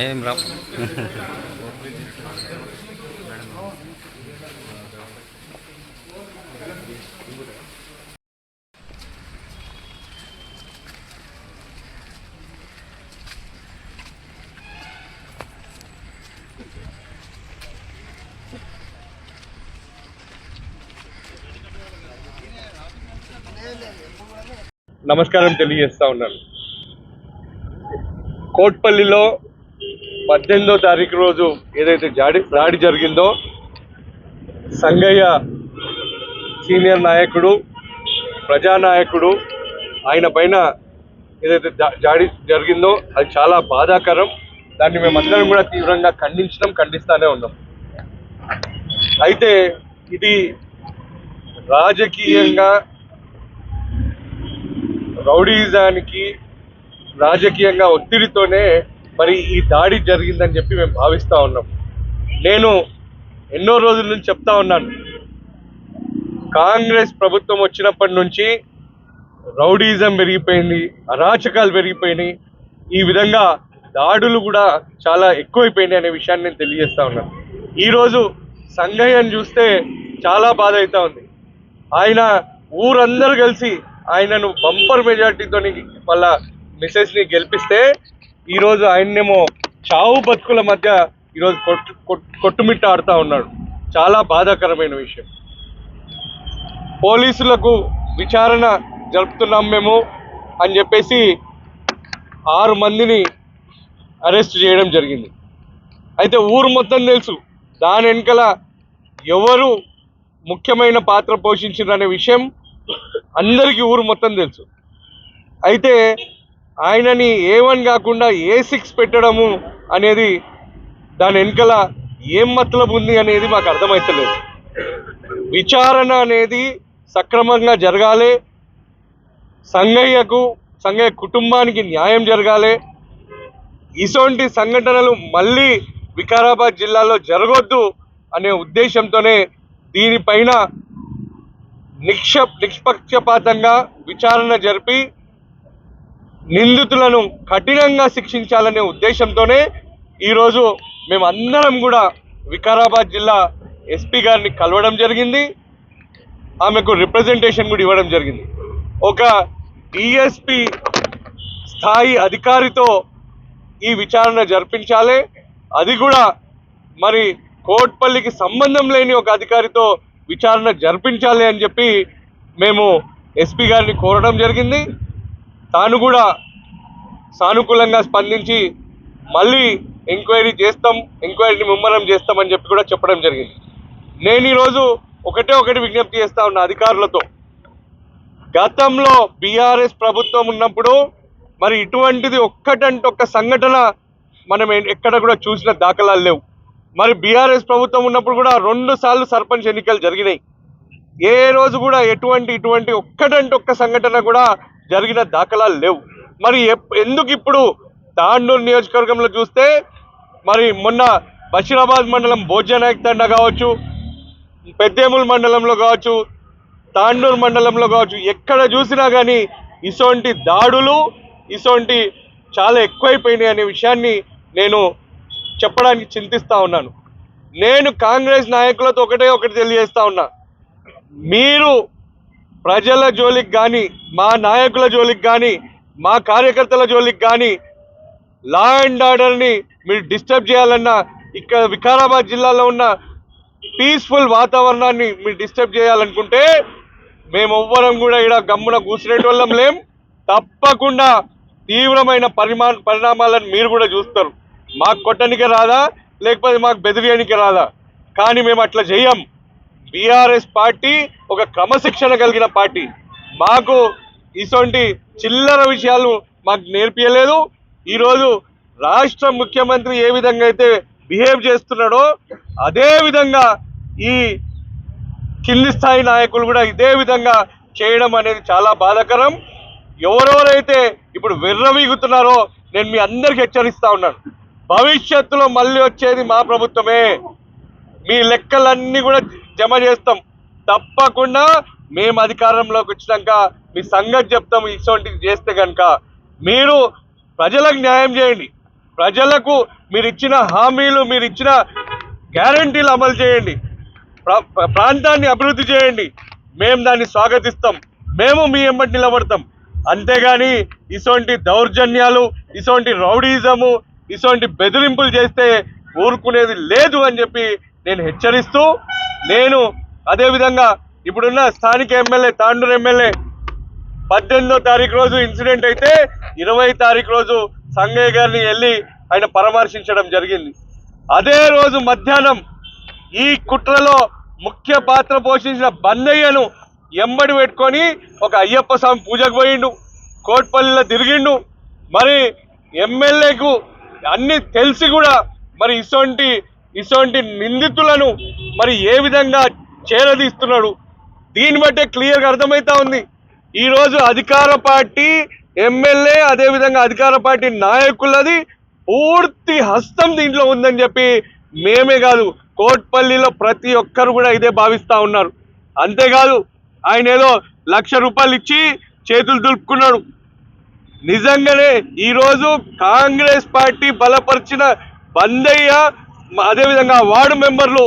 ఏం రా నమస్కారం తెలియజేస్తా ఉన్నాను. కోట్పల్లిలో 18వ తారీఖు రోజు ఏదైతే దాడి జరిగిందో సంగయ్య సీనియర్ నాయకుడు, ప్రజానాయకుడు, ఆయన పైన ఏదైతే దాడి జరిగిందో అది చాలా బాధాకరం. దాన్ని మేమందరం కూడా తీవ్రంగా ఖండిస్తూనే ఉన్నాం. అయితే ఇది రాజకీయంగా రౌడీజానికి రాజకీయంగా ఒత్తిడితోనే మరి ఈ దాడి జరిగిందని చెప్పి మేము భావిస్తూ ఉన్నాం. నేను ఎన్నో రోజుల నుంచి చెప్తా ఉన్నాను, కాంగ్రెస్ ప్రభుత్వం వచ్చినప్పటి నుంచి రౌడీజం పెరిగిపోయింది, అరాచకాలు పెరిగిపోయినాయి, ఈ విధంగా దాడులు కూడా చాలా ఎక్కువైపోయినాయి అనే విషయాన్ని నేను తెలియజేస్తా ఉన్నాను. ఈరోజు సంగయ్యను చూస్తే చాలా బాధ అవుతా ఉంది. ఆయన ఊరందరూ కలిసి ఆయనను బంపర్ మెజార్టీతో వాళ్ళ మిసెస్ని గెలిపిస్తే ఈరోజు ఆయన్నేమో చావు బతుకుల మధ్య ఈరోజు కొట్టుమిట్ట ఆడుతూ ఉన్నాడు. చాలా బాధాకరమైన విషయం. పోలీసులకు విచారణ జరుపుతున్నాం మేము అని చెప్పేసి 6 మందిని అరెస్ట్ చేయడం జరిగింది. అయితే ఊరు మొత్తం తెలుసు దాని వెనకాల ఎవరు ముఖ్యమైన పాత్ర పోషించారనే విషయం అందరికీ ఊరు మొత్తం తెలుసు. అయితే ఆయనని A1 కాకుండా A6 పెట్టడము అనేది దాని వెనకాల ఏం మతలబు ఉంది అనేది మాకు అర్థమవుతలేదు. విచారణ అనేది సక్రమంగా జరగాలి, సంగయ్య కుటుంబానికి న్యాయం జరగాలి. ఇటువంటి సంఘటనలు మళ్ళీ వికారాబాద్ జిల్లాలో జరగొద్దు అనే ఉద్దేశంతోనే దీనిపైన నిష్పక్షపాతంగా విచారణ జరిపి నిందితులను కఠినంగా శిక్షించాలనే ఉద్దేశంతోనే ఈరోజు మేమందరం కూడా వికారాబాద్ జిల్లా ఎస్పీ గారిని కలవడం జరిగింది. ఆమెకు రిప్రజెంటేషన్ కూడా ఇవ్వడం జరిగింది. ఒక డిఎస్పీ స్థాయి అధికారితో ఈ విచారణ జరిపించాలి. అది కూడా మరి కోట్పల్లికి సంబంధం లేని ఒక అధికారితో విచారణ జరిపించాలి అని చెప్పి మేము ఎస్పీ గారిని కోరడం జరిగింది. తాను కూడా సానుకూలంగా స్పందించి మళ్ళీ ఎంక్వైరీని ముమ్మరం చేస్తామని చెప్పి కూడా చెప్పడం జరిగింది. నేను ఈరోజు ఒకటి విజ్ఞప్తి చేస్తా ఉన్నా అధికారులతో. గతంలో బీఆర్ఎస్ ప్రభుత్వం ఉన్నప్పుడు మరి ఇటువంటిది ఒక్క సంఘటన మనం ఎక్కడ కూడా చూసిన దాఖలాలు లేవు. మరి బీఆర్ఎస్ ప్రభుత్వం ఉన్నప్పుడు కూడా 2 సార్లు సర్పంచ్ ఎన్నికలు జరిగినాయి. ఏ రోజు కూడా ఇటువంటి ఒక్క సంఘటన కూడా జరిగిన దాఖలాలు లేవు. మరి ఎందుకు ఇప్పుడు తాండూరు నియోజకవర్గంలో చూస్తే మరి మొన్న బషీరాబాద్ మండలం భోజనాయక్ తండా కావచ్చు, పెద్దేముల్ మండలంలో కావచ్చు, తాండూరు మండలంలో కావచ్చు, ఎక్కడ చూసినా కానీ ఇటువంటి దాడులు ఇటువంటి చాలా ఎక్కువైపోయినాయి అనే విషయాన్ని నేను చెప్పడానికి చింతిస్తూ ఉన్నాను. నేను కాంగ్రెస్ నాయకులతో ఒకటి తెలియజేస్తా ఉన్నా, మీరు ప్రజల జోలికి కానీ, మా నాయకుల జోలికి కానీ, మా కార్యకర్తల జోలికి కానీ, లా అండ్ ఆర్డర్ని మీరు డిస్టర్బ్ చేయాలన్నా, ఇక్కడ వికారాబాద్ జిల్లాలో ఉన్న పీస్ఫుల్ వాతావరణాన్ని మీరు డిస్టర్బ్ చేయాలనుకుంటే మేము ఎవ్వరం కూడా ఇక్కడ గమ్మున కూర్చునేటోళ్ళం లేం. తప్పకుండా తీవ్రమైన పరిణామాలను మీరు కూడా చూస్తారు. మాకు కొట్టనికి రాదా, లేకపోతే మాకు బెదిరియనికి రాదా, కానీ మేము అట్లా చేయం. బీఆర్ఎస్ పార్టీ ఒక క్రమశిక్షణ కలిగిన పార్టీ. మాకు ఇటువంటి చిల్లర విషయాలు మాకు నేర్పియలేదు. ఈరోజు రాష్ట్ర ముఖ్యమంత్రి ఏ విధంగా అయితే బిహేవ్ చేస్తున్నాడో అదే విధంగా ఈ కింది స్థాయి నాయకులు కూడా ఇదే విధంగా చేయడం అనేది చాలా బాధాకరం. ఎవరెవరైతే ఇప్పుడు విర్రవీగుతున్నారో నేను మీ అందరికి హెచ్చరిస్తా ఉన్నాను, భవిష్యత్తులో మళ్ళీ వచ్చేది మా ప్రభుత్వమే. మీ లెక్కలన్నీ కూడా జమ చేస్తాం. తప్పకుండా మేము అధికారంలోకి వచ్చినాక మీ సంగతి చెప్తాం. ఇటువంటివి చేస్తే కనుక మీరు ప్రజలకు న్యాయం చేయండి, ప్రజలకు మీరు ఇచ్చిన హామీలు, మీరు ఇచ్చిన గ్యారంటీలు అమలు చేయండి, ప్రాంతాన్ని అభివృద్ధి చేయండి. మేము దాన్ని స్వాగతిస్తాం, మేము మీ వెంబడి నిలబడతాం. అంతేగాని ఇటువంటి దౌర్జన్యాలు, ఇటువంటి రౌడీజము, ఇటువంటి బెదిరింపులు చేస్తే ఊరుకునేది లేదు అని చెప్పి నేను హెచ్చరిస్తూ, నేను అదేవిధంగా ఇప్పుడున్న స్థానిక ఎమ్మెల్యే తాండూరు ఎమ్మెల్యే 18వ తారీఖు రోజు ఇన్సిడెంట్ అయితే 20వ తారీఖు రోజు సంగయ్య గారిని వెళ్ళి ఆయన పరామర్శించడం జరిగింది. అదే రోజు మధ్యాహ్నం ఈ కుట్రలో ముఖ్య పాత్ర పోషించిన బందయ్యను ఎంబడి పెట్టుకొని ఒక అయ్యప్ప స్వామి పూజకు పోయిండు, కోట్పల్లిలో తిరిగిండు. మరి ఎమ్మెల్యేకు అన్ని తెలిసి కూడా మరి ఇటువంటి నిందితులను మరి ఏ విధంగా చేరదీస్తున్నాడు, దీన్ని బట్టే క్లియర్గా అర్థమవుతా ఉంది. ఈరోజు అధికార పార్టీ ఎమ్మెల్యే అదేవిధంగా అధికార పార్టీ నాయకులది పూర్తి హస్తం దీంట్లో ఉందని చెప్పి మేమే కాదు, కోట్పల్లిలో ప్రతి ఒక్కరు కూడా ఇదే భావిస్తూ ఉన్నారు. అంతేకాదు ఆయన ఏదో ₹1,00,000 ఇచ్చి చేతులు దులుపుకున్నాడు. నిజంగానే ఈరోజు కాంగ్రెస్ పార్టీ బలపరిచిన బందయ్య అదేవిధంగా వార్డు మెంబర్లు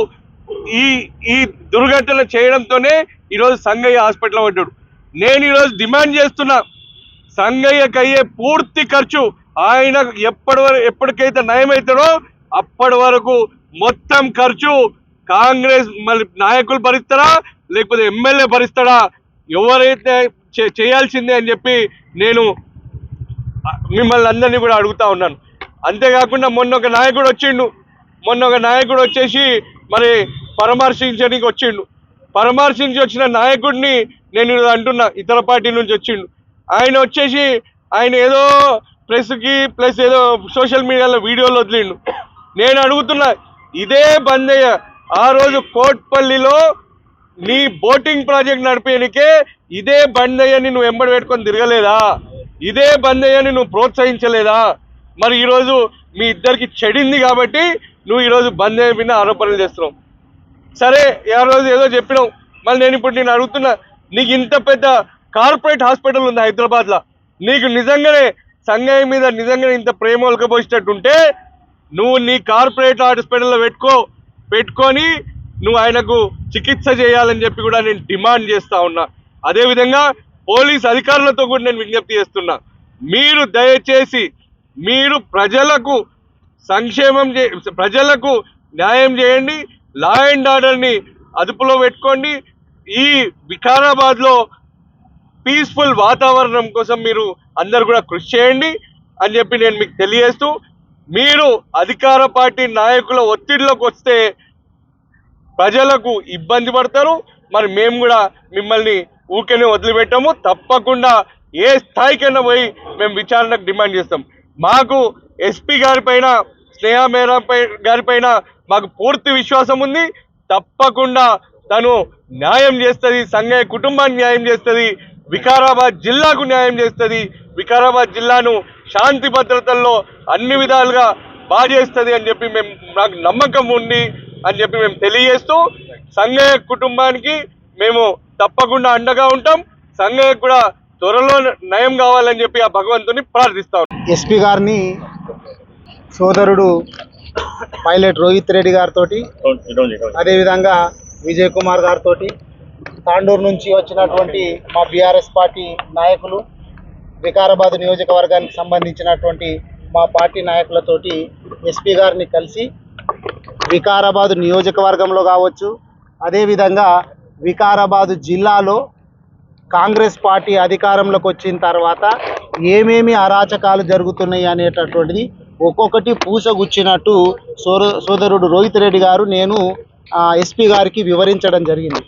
ఈ దుర్ఘటన చేయడంతోనే ఈరోజు సంగయ్య హాస్పిటల్లో పడ్డాడు. నేను ఈరోజు డిమాండ్ చేస్తున్నా, సంగయ్యకు అయ్యే పూర్తి ఖర్చు ఆయన ఎప్పటికైతే నయమవుతాడో అప్పటి వరకు మొత్తం ఖర్చు కాంగ్రెస్ మళ్ళీ నాయకులు భరిస్తారా లేకపోతే ఎమ్మెల్యే భరిస్తాడా, ఎవరైతే చేయాల్సిందే అని చెప్పి నేను మిమ్మల్ని అందరినీ కూడా అడుగుతా ఉన్నాను. అంతేకాకుండా మొన్న ఒక నాయకుడు వచ్చేసి మరి పరామర్శించడానికి వచ్చిండు. పరామర్శించి వచ్చిన నాయకుడిని నేను అంటున్నా, ఇతర పార్టీ నుంచి వచ్చిండు. ఆయన వచ్చేసి ఆయన ఏదో ప్రెస్కి ప్లస్ ఏదో సోషల్ మీడియాలో వీడియోలు వదిలిండు. నేను అడుగుతున్నా, ఇదే బందయ్య ఆ రోజు కోట్పల్లిలో నీ బోటింగ్ ప్రాజెక్ట్ నడిపేనికే ఇదే బందయ్యని నువ్వు వెంబడి పెట్టుకొని తిరగలేదా? ఇదే బందయ్యని నువ్వు ప్రోత్సహించలేదా? మరి ఈరోజు మీ ఇద్దరికి చెడింది కాబట్టి నువ్వు ఈరోజు బందయ్య మీద ఆరోపణలు చేస్తున్నావు. సరే, ఆ రోజు ఏదో చెప్పినావు, మళ్ళీ నేను అడుగుతున్నా, నీకు ఇంత పెద్ద కార్పొరేట్ హాస్పిటల్ ఉంది హైదరాబాద్లో, నీకు నిజంగానే సంగయ్య మీద నిజంగానే ఇంత ప్రేమ ఒలకపోసేటట్టుంటే నువ్వు నీ కార్పొరేట్ హాస్పిటల్లో పెట్టుకొని నువ్వు ఆయనకు చికిత్స చేయాలని చెప్పి కూడా నేను డిమాండ్ చేస్తా ఉన్నా. అదేవిధంగా పోలీస్ అధికారులతో కూడా నేను విజ్ఞప్తి చేస్తున్నా, మీరు దయచేసి మీరు ప్రజలకు ప్రజలకు న్యాయం చేయండి, లా అండ్ ఆర్డర్ని అదుపులో పెట్టుకోండి. ఈ వికారాబాద్లో పీస్ఫుల్ వాతావరణం కోసం మీరు అందరు కూడా కృషి చేయండి అని చెప్పి నేను మీకు తెలియజేస్తూ, మీరు అధికార పార్టీ నాయకుల ఒత్తిడిలోకి వస్తే ప్రజలకు ఇబ్బంది పడతారు. మరి మేము కూడా మిమ్మల్ని ఊరికేనే వదిలిపెట్టాము. తప్పకుండా ఏ స్థాయికైనా పోయి మేము విచారణకు డిమాండ్ చేస్తాం. మాకు ఎస్పీ గారిపైన, స్నేహ మేరా గారిపైన మాకు పూర్తి విశ్వాసం ఉంది. తప్పకుండా తను న్యాయం చేస్తుంది, సంగయ్య కుటుంబానికి న్యాయం చేస్తుంది, వికారాబాద్ జిల్లాకు న్యాయం చేస్తుంది, వికారాబాద్ జిల్లాను శాంతి భద్రతల్లో అన్ని విధాలుగా బాగా చేస్తుంది అని చెప్పి నాకు నమ్మకం ఉంది అని చెప్పి మేము తెలియజేస్తూ, సంగయ్య కుటుంబానికి మేము తప్పకుండా అండగా ఉంటాం. సంగయ్య కూడా త్వరలో నయం కావాలని చెప్పి ఆ భగవంతుని ప్రార్థిస్తాం. ఎస్పీ గారిని సోదరుడు పైలట్ రోహిత్ రెడ్డి గారితో, అదేవిధంగా విజయ్ కుమార్ గారితో, తాండూరు నుంచి వచ్చినటువంటి మా బీఆర్ఎస్ పార్టీ నాయకులు, వికారాబాద్ నియోజకవర్గానికి సంబంధించినటువంటి మా పార్టీ నాయకులతోటి ఎస్పీ గారిని కలిసి వికారాబాద్ నియోజకవర్గంలో కావచ్చు, అదేవిధంగా వికారాబాద్ జిల్లాలో కాంగ్రెస్ పార్టీ అధికారంలోకి వచ్చిన తర్వాత ఏమేమి అరాచకాలు జరుగుతున్నాయి అనేటటువంటిది ఒక్కొక్కటి పూసగుచ్చినట్టు సోదరుడు రోహిత్ రెడ్డి గారు నేను ఎస్పీ గారికి వివరించడం జరిగింది.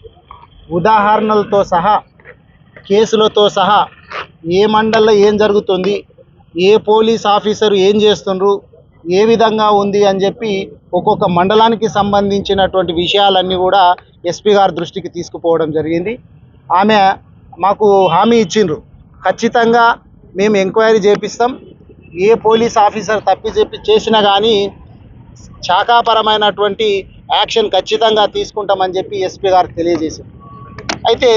ఉదాహరణలతో సహా, కేసులతో సహా, ఏ మండల్లో ఏం జరుగుతుంది, ఏ పోలీస్ ఆఫీసరు ఏం చేస్తుండ్రు, ఏ విధంగా ఉంది అని చెప్పి ఒక్కొక్క మండలానికి సంబంధించినటువంటి విషయాలన్నీ కూడా ఎస్పీ గారి దృష్టికి తీసుకుపోవడం జరిగింది. ఆమె మాకు హామీ ఇచ్చిండ్రు, ఖచ్చితంగా మేము ఎంక్వైరీ చేపిస్తాం. ఏ పోలీస్ ఆఫీసర్ చేసినా కానీ శాఖాపరమైనటువంటి యాక్షన్ ఖచ్చితంగా తీసుకుంటామని చెప్పి ఎస్పీ గారికి తెలియజేశారు. అయితే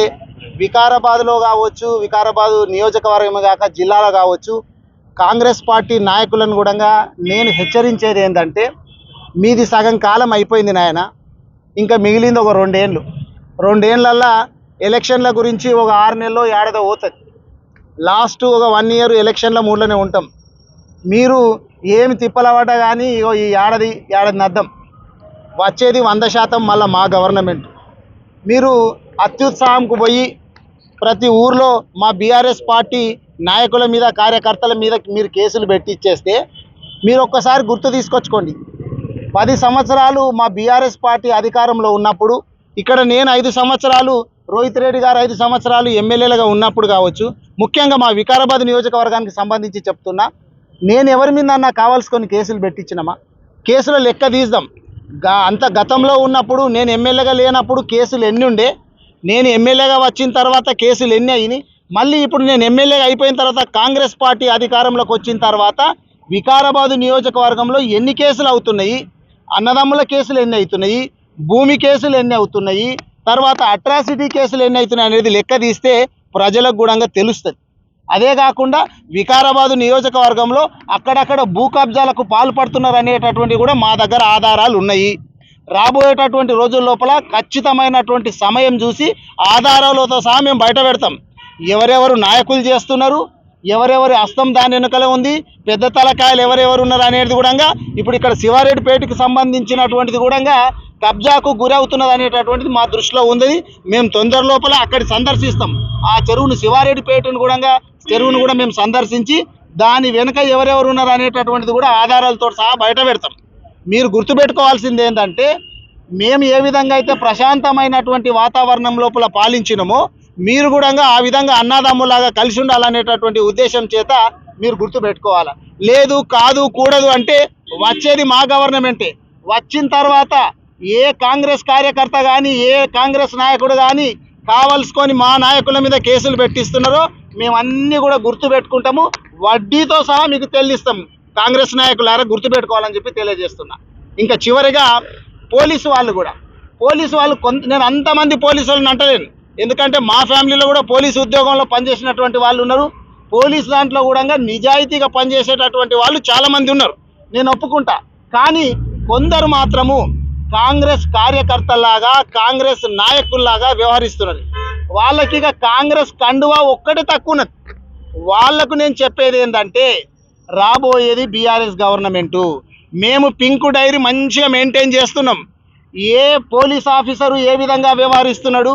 వికారాబాద్లో కావచ్చు, వికారాబాద్ నియోజకవర్గం కాక జిల్లాలో కావచ్చు, కాంగ్రెస్ పార్టీ నాయకులను కూడా నేను హెచ్చరించేది ఏంటంటే, మీది సగం కాలం అయిపోయింది నాయన, ఇంకా మిగిలింది ఒక 2 ఏళ్ళు. 2 ఏళ్ళల్లో ఎలక్షన్ల గురించి ఒక 6 నెలలో ఏడాదో పోతుంది. లాస్ట్ ఒక 1 ఇయర్ ఎలక్షన్ల మూడులోనే ఉంటాం. మీరు ఏమి తిప్పలవాట కానీ ఈ ఏడాది అద్దం వచ్చేది 100% మళ్ళీ మా గవర్నమెంట్. మీరు అత్యుత్సాహంకు పోయి ప్రతి ఊర్లో మా బీఆర్ఎస్ పార్టీ నాయకుల మీద, కార్యకర్తల మీద మీరు కేసులు పెట్టిచ్చేస్తే, మీరు ఒక్కసారి గుర్తు తీసుకొచ్చుకోండి. 10 సంవత్సరాలు మా బీఆర్ఎస్ పార్టీ అధికారంలో ఉన్నప్పుడు, ఇక్కడ నేను 5 సంవత్సరాలు, రోహిత్ రెడ్డి గారు 5 సంవత్సరాలు ఎమ్మెల్యేలుగా ఉన్నప్పుడు కావచ్చు, ముఖ్యంగా మా వికారాబాద్ నియోజకవర్గానికి సంబంధించి చెప్తున్నా, నేను ఎవరి మీద కావాల్సుకొని కేసులు పెట్టించినమా? కేసుల లెక్క తీద్దాం. అంత గతంలో ఉన్నప్పుడు, నేను ఎమ్మెల్యేగా లేనప్పుడు కేసులు ఎన్ని ఉండే, నేను ఎమ్మెల్యేగా వచ్చిన తర్వాత కేసులు ఎన్ని అయినాయి, మళ్ళీ ఇప్పుడు నేను ఎమ్మెల్యేగా అయిపోయిన తర్వాత కాంగ్రెస్ పార్టీ అధికారంలోకి వచ్చిన తర్వాత వికారాబాద్ నియోజకవర్గంలో ఎన్ని కేసులు అవుతున్నాయి, అన్నదమ్ముల కేసులు ఎన్ని అవుతున్నాయి, భూమి కేసులు ఎన్ని అవుతున్నాయి, తర్వాత అట్రాసిటీ కేసులు ఎన్ని అవుతున్నాయి అనేది లెక్క తీస్తే ప్రజలకు కూడా తెలుస్తుంది. అదే కాకుండా వికారాబాద్ నియోజకవర్గంలో అక్కడక్కడ భూ కబ్జాలకు పాల్పడుతున్నారు అనేటటువంటి కూడా మా దగ్గర ఆధారాలు ఉన్నాయి. రాబోయేటటువంటి రోజుల లోపల ఖచ్చితమైనటువంటి సమయం చూసి ఆధారాలతో సహా మేము బయట పెడతాం. ఎవరెవరు నాయకులు చేస్తున్నారు, ఎవరెవరి హస్తం దాని వెనుకలే ఉంది, పెద్ద తలకాయలు ఎవరెవరు ఉన్నారు అనేది కూడా ఇప్పుడు ఇక్కడ శివారెడ్డిపేటకు సంబంధించినటువంటిది కూడా కబ్జాకు గురవుతున్నది అనేటటువంటిది మా దృష్టిలో ఉంది. మేము తొందర లోపల అక్కడి సందర్శిస్తాం. ఆ చెరువును, శివారెడ్డిపేటను కూడా మేము సందర్శించి దాని వెనుక ఎవరెవరు ఉన్నారు అనేటటువంటిది కూడా ఆధారాలతో సహా బయట పెడతాం. మీరు గుర్తుపెట్టుకోవాల్సింది ఏంటంటే, మేము ఏ విధంగా అయితే ప్రశాంతమైనటువంటి వాతావరణం లోపల పాలించినమో, మీరు కూడా ఆ విధంగా అన్నదమ్ములాగా కలిసి ఉండాలనేటటువంటి ఉద్దేశం చేత మీరు గుర్తుపెట్టుకోవాలి. లేదు, కాదు, కూడదు అంటే వచ్చేది మా గవర్నమెంటే. వచ్చిన తర్వాత ఏ కాంగ్రెస్ కార్యకర్త కానీ, ఏ కాంగ్రెస్ నాయకుడు కానీ కావలసుకొని మా నాయకుల మీద కేసులు పెట్టిస్తున్నారో మేము అన్నీ కూడా గుర్తుపెట్టుకుంటాము, వడ్డీతో సహా మీకు చెల్లిస్తాం. కాంగ్రెస్ నాయకులారా గుర్తుపెట్టుకోవాలని చెప్పి తెలియజేస్తున్నా. ఇంకా చివరిగా పోలీసు వాళ్ళు నేను అంతమంది పోలీసు వాళ్ళని అంటలేను, ఎందుకంటే మా ఫ్యామిలీలో కూడా పోలీసు ఉద్యోగంలో పనిచేసినటువంటి వాళ్ళు ఉన్నారు. పోలీసు దాంట్లో కూడా నిజాయితీగా పనిచేసేటటువంటి వాళ్ళు చాలామంది ఉన్నారు, నేను ఒప్పుకుంటా. కానీ కొందరు మాత్రము కాంగ్రెస్ కార్యకర్తలాగా, కాంగ్రెస్ నాయకుల్లాగా వ్యవహరిస్తున్నారు. వాళ్ళకి ఇక కాంగ్రెస్ కండువా ఒక్కటే తక్కువ ఉన్నది. వాళ్లకు నేను చెప్పేది ఏంటంటే, రాబోయేది బీఆర్ఎస్ గవర్నమెంటు. మేము పింక్ డైరీ మంచిగా మెయింటైన్ చేస్తున్నాం. ఏ పోలీస్ ఆఫీసరు ఏ విధంగా వ్యవహరిస్తున్నాడు,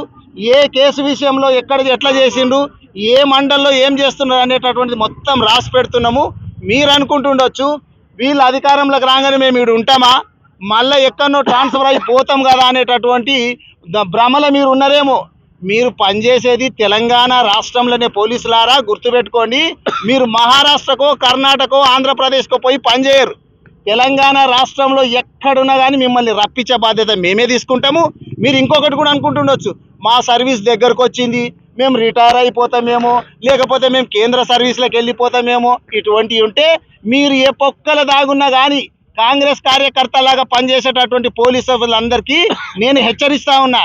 ఏ కేసు విషయంలో ఎట్లా చేసిండు, ఏ మండల్లో ఏం చేస్తున్నారు అనేటటువంటిది మొత్తం రాసి పెడుతున్నాము. మీరు అనుకుంటుండొచ్చు, వీళ్ళు అధికారంలోకి రాగానే మేము ఇక్కడ ఉంటామా, మళ్ళీ ఎక్కడనో ట్రాన్స్ఫర్ అయిపోతాం కదా అనేటటువంటి భ్రమలో మీరు ఉన్నారేమో. మీరు పనిచేసేది తెలంగాణ రాష్ట్రంలోనే. పోలీసులారా గుర్తుపెట్టుకోండి, మీరు మహారాష్ట్రకో, కర్ణాటకో, ఆంధ్రప్రదేశ్కో పోయి పనిచేయరు. తెలంగాణ రాష్ట్రంలో ఎక్కడున్నా కానీ మిమ్మల్ని రప్పించే బాధ్యత మేమే తీసుకుంటాము. మీరు ఇంకొకటి కూడా అనుకుంటుండొచ్చు, మా సర్వీస్ దగ్గరకు వచ్చింది, మేము రిటైర్ అయిపోతామేమో, లేకపోతే మేము కేంద్ర సర్వీస్లోకి వెళ్ళిపోతామేమో. ఇటువంటివి ఉంటే మీరు ఏ పొక్కల దాగున్నా కానీ కాంగ్రెస్ కార్యకర్తలాగా పనిచేసేటటువంటి పోలీసు అందరికీ నేను హెచ్చరిస్తా ఉన్నా,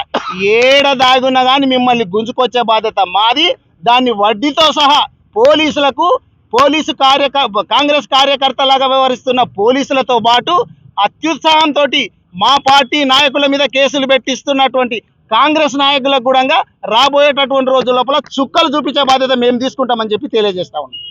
ఏడ దాగున్నా కానీ మిమ్మల్ని గుంజుకొచ్చే బాధ్యత మాది. దాన్ని వడ్డీతో సహా కాంగ్రెస్ కార్యకర్తలాగా వ్యవహరిస్తున్న పోలీసులతో పాటు అత్యుత్సాహంతో మా పార్టీ నాయకుల మీద కేసులు పెట్టిస్తున్నటువంటి కాంగ్రెస్ నాయకులకు కూడా రాబోయేటటువంటి రోజుల లోపల చుక్కలు చూపించే బాధ్యత మేము తీసుకుంటామని చెప్పి తెలియజేస్తా ఉన్నాం.